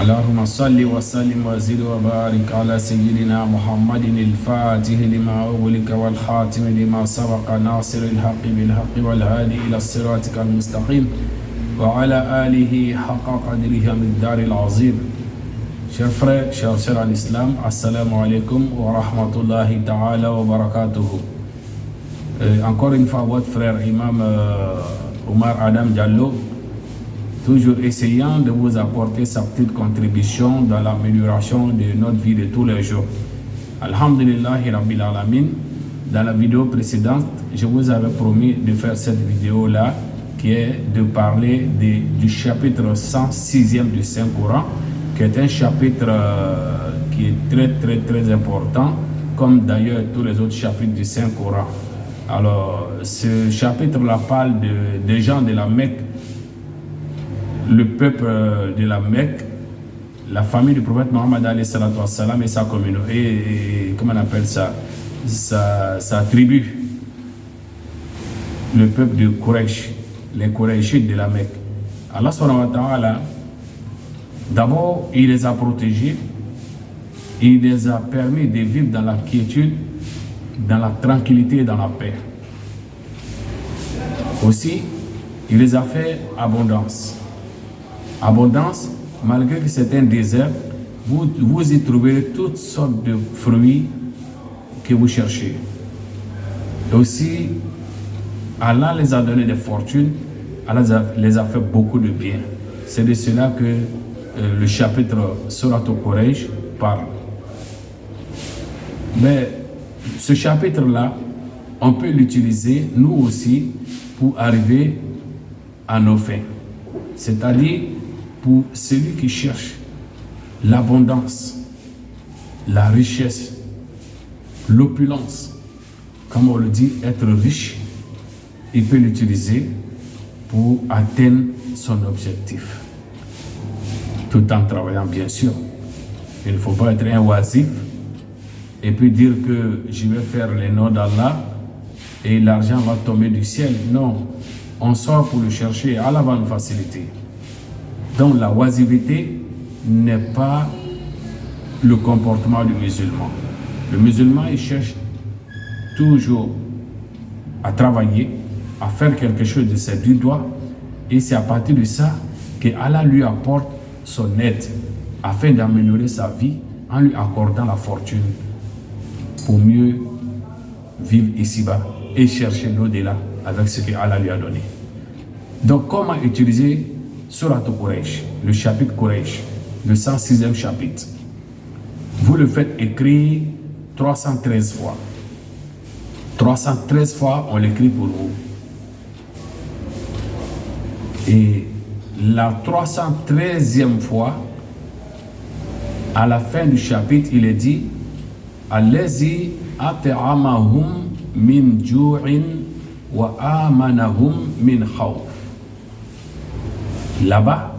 اللهم صل وسلم وزد وبارك على سيدنا محمد الفاتح لما أغلق والخاتم لما سبق ناصر الحق بالحق والهادي إلى صراطك المستقيم وعلى آله حق قدره ومقدار العظيم. Chers frères, chers sœurs en islam, assalamu alaikum wa rahmatullahi ta'ala wa barakatuhu. Encore une fois, votre frère Imam Omar Adam Diallo, toujours essayant de vous apporter sa petite contribution dans l'amélioration de notre vie de tous les jours. Alhamdulillahi Rabbil Alamin. Dans la vidéo précédente, je vous avais promis de faire cette vidéo-là qui est de parler du chapitre 106e du Saint-Coran, qui est un chapitre qui est très important, comme d'ailleurs tous les autres chapitres du Saint-Coran. Alors, ce chapitre-là parle des gens de la Mecque, le peuple de la Mecque, la famille du prophète Mohammed alayhi salatu wassalam et sa communauté, et comment on appelle ça, sa tribu, le peuple de Quraysh, les Qurayshites de la Mecque. Allah subhanahu wa ta'ala, d'abord, il les a protégés, il les a permis de vivre dans la quiétude, dans la tranquillité et dans la paix. Aussi, il les a fait abondance. Abondance, malgré que c'est un désert, vous y trouverez toutes sortes de fruits que vous cherchez. Et aussi, Allah les a donné des fortunes, Allah les a fait beaucoup de bien. C'est de cela que le chapitre Surat al-Quraysh parle. Mais ce chapitre-là, on peut l'utiliser, nous aussi, pour arriver à nos fins. C'est-à-dire, pour celui qui cherche l'abondance, la richesse, l'opulence, comme on le dit, être riche, il peut l'utiliser pour atteindre son objectif. Tout en travaillant, bien sûr. Il ne faut pas être un oisif et puis dire que je vais faire les noms d'Allah et l'argent va tomber du ciel. Non, on sort pour le chercher, Allah va nous faciliter. Donc la oisiveté n'est pas le comportement du musulman. Le musulman, il cherche toujours à travailler, à faire quelque chose de ses deux doigts, et c'est à partir de ça que Allah lui apporte son aide afin d'améliorer sa vie en lui accordant la fortune pour mieux vivre ici-bas et chercher l'au-delà avec ce que Allah lui a donné. Donc comment utiliser Surat al-Quraysh, le chapitre Quraysh, le 106e chapitre? Vous le faites écrire 313 fois. 313 fois, on l'écrit pour vous. Et la 313e fois, à la fin du chapitre, il est dit Allazi at'amahum min ju'in wa amanahum min khawf. Là-bas,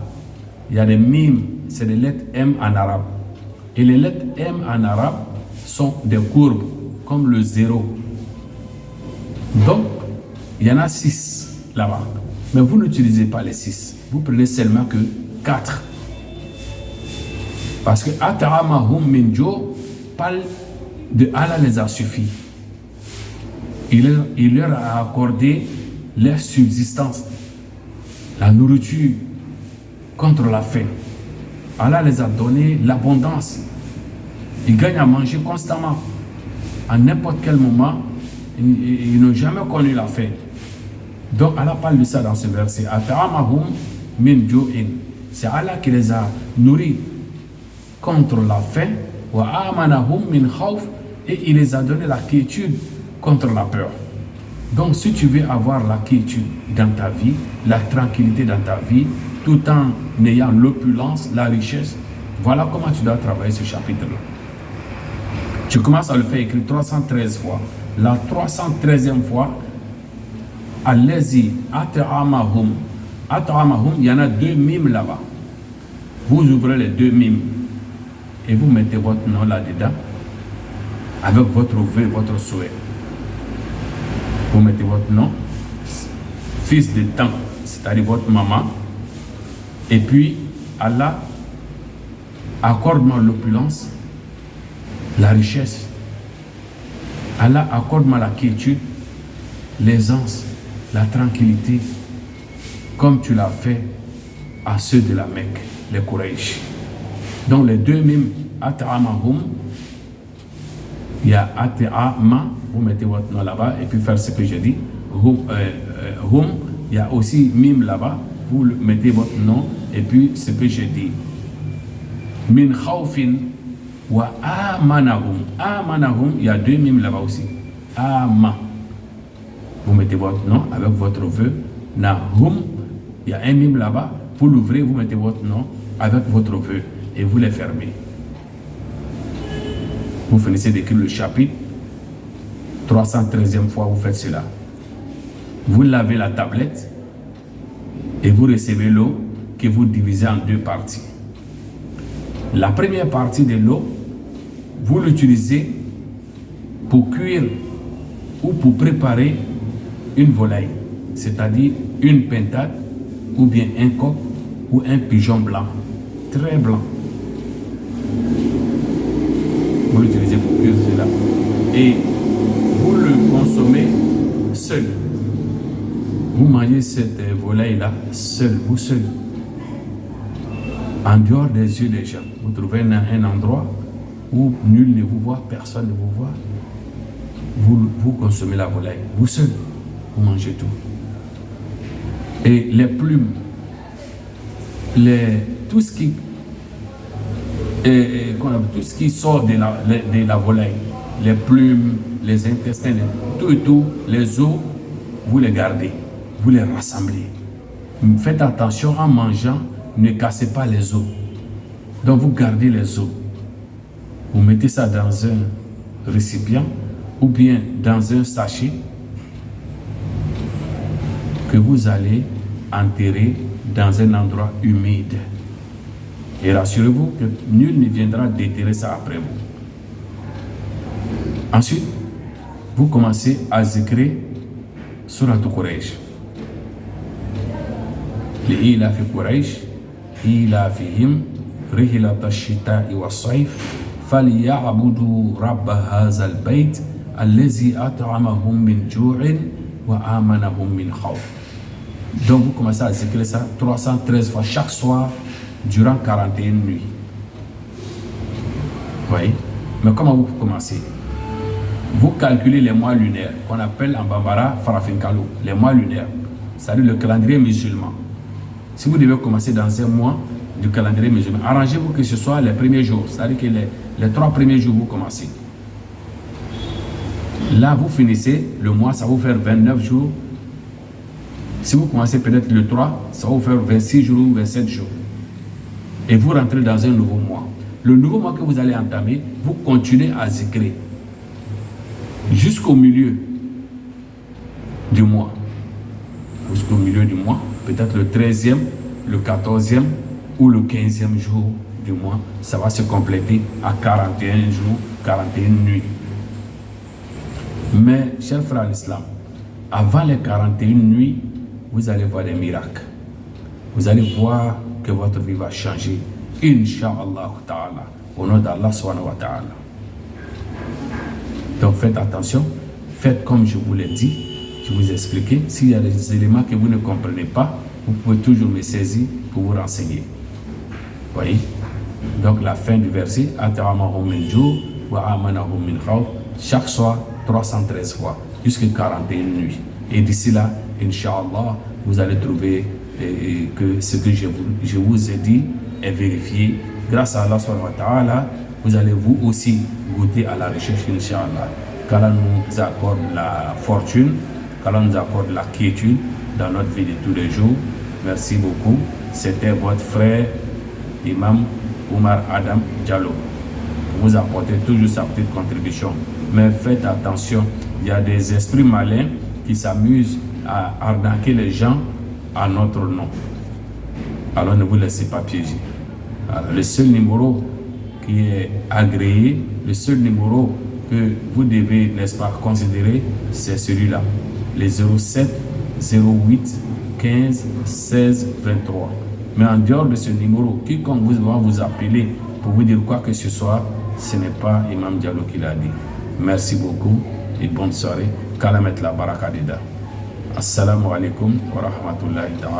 il y a des mimes, c'est des lettres M en arabe. Et les lettres M en arabe sont des courbes, comme le 0. Donc, il y en a 6 là-bas. Mais vous n'utilisez pas les 6. Vous prenez seulement que 4. Parce que At'amahum min ju' parle de Allah les a suffi. Il leur a accordé leur subsistance, la nourriture contre la faim. Allah les a donné l'abondance. Ils gagnent à manger constamment. À n'importe quel moment, ils n'ont jamais connu la faim. Donc Allah parle de ça dans ce verset. At'amahum min ju'in. C'est Allah qui les a nourris contre la faim. Wa amanahum min khawf. Et il les a donné la quiétude contre la peur. Donc si tu veux avoir la quiétude dans ta vie, la tranquillité dans ta vie, tout en ayant l'opulence, la richesse, voilà comment tu dois travailler ce chapitre-là. Tu commences à le faire écrire 313 fois. La 313e fois, Allazi at'amahum. At'amahum, il y en a 2 mimes là-bas. Vous ouvrez les 2 mimes et vous mettez votre nom là-dedans avec votre vœu, votre souhait. Vous mettez votre nom, fils de temps, c'est-à-dire votre maman, et puis Allah accorde-moi l'opulence, la richesse. Allah, accorde-moi la quiétude, l'aisance, la tranquillité, comme tu l'as fait à ceux de la Mecque, les Quraysh. Donc les deux mimes, at'amahum, il y a at'ama, vous mettez votre nom là-bas et puis faire ce que j'ai dit. Hum, il y a aussi mime là-bas, vous mettez votre nom et puis ce que j'ai dit. Min khawfin wa amanahum. Amanahum, il y a deux mimes là-bas aussi. Ama. Vous mettez votre nom avec votre vœu. Nahum, il y a un mime là-bas. Vous l'ouvrez, vous mettez votre nom avec votre vœu et vous les fermez. Vous finissez d'écrire le chapitre. 313e fois, vous faites cela. Vous lavez la tablette et vous recevez l'eau que vous divisez en deux parties. La première partie de l'eau, vous l'utilisez pour cuire ou pour préparer une volaille, c'est-à-dire une pintade ou bien un coq ou un pigeon blanc, très blanc. Vous l'utilisez pour cuire cela et vous le consommez seul. Vous mangez cette volaille-là seul, vous seul. En dehors des yeux des gens. Vous trouvez un endroit où nul ne vous voit, personne ne vous voit. Vous consommez la volaille, vous seul, vous mangez tout. Et les plumes, tout ce qui sort de la volaille, les plumes, les intestins, tout, les os, vous les gardez, vous les rassemblez. Faites attention en mangeant, ne cassez pas les os. Donc vous gardez les os. Vous mettez ça dans un récipient ou bien dans un sachet que vous allez enterrer dans un endroit humide. Et rassurez-vous que nul ne viendra déterrer ça après vous. Ensuite, vous commencez à zikrer Surat Quraysh. لإيلاف قريش إيلافهم رحلة الشتاء والصيف فليعبدوا رب هذا البيت الذي أطعمهم من جوع وآمنهم من خوف. Donc vous commencez à zikrer ça 313 fois chaque soir durant 41 nuits. Vous voyez? Mais comment vous commencez? Vous calculez les mois lunaires qu'on appelle en Bambara Farafinkalo, les mois lunaires, c'est-à-dire le calendrier musulman. Si vous devez commencer dans un mois du calendrier musulman, arrangez-vous que ce soit les premiers jours, c'est-à-dire que les 3 premiers jours, vous commencez. Là, vous finissez le mois, ça va vous faire 29 jours. Si vous commencez peut-être le 3, ça va vous faire 26 jours ou 27 jours. Et vous rentrez dans un nouveau mois. Le nouveau mois que vous allez entamer, vous continuez à zikrer jusqu'au milieu du mois. Jusqu'au milieu du mois. Peut-être le 13e, le 14e ou le 15e jour du mois, ça va se compléter à 41 jours, 41 nuits. Mais, chers frères l'islam, avant les 41 nuits, vous allez voir des miracles. Vous allez voir que votre vie va changer. Inch'Allah ta'ala. Au nom d'Allah subhanahu wa ta'ala. Donc faites attention. Faites comme je vous l'ai dit. Je vous ai expliqué. S'il y a des éléments que vous ne comprenez pas, vous pouvez toujours me saisir pour vous renseigner. Vous voyez? Donc la fin du verset, chaque soir, 313 fois, jusqu'à 41 nuits. Et d'ici là, Inch'Allah, vous allez trouver que ce que je vous ai dit est vérifié. Grâce à Allah subhanahu wa ta'ala, vous allez vous aussi goûter à la recherche, Inch'Allah. Qu'Allah nous accorde la fortune, qu'Allah nous accorde la quiétude dans notre vie de tous les jours. Merci beaucoup. C'était votre frère, Imam Oumar Adam Diallo. Vous apportez toujours sa petite contribution. Mais faites attention, il y a des esprits malins qui s'amusent à arnaquer les gens à notre nom. Alors ne vous laissez pas piéger. Alors, le seul numéro qui est agréé, le seul numéro que vous devez, n'est-ce pas, considérer, c'est celui-là. Les 07 08 15 16 23. Mais en dehors de ce numéro, quiconque va vous appeler pour vous dire quoi que ce soit, ce n'est pas Imam Diallo qui l'a dit. Merci beaucoup et bonne soirée. Kalamet la baraka dida. Assalamu alaikum wa rahmatullahi ta'ala.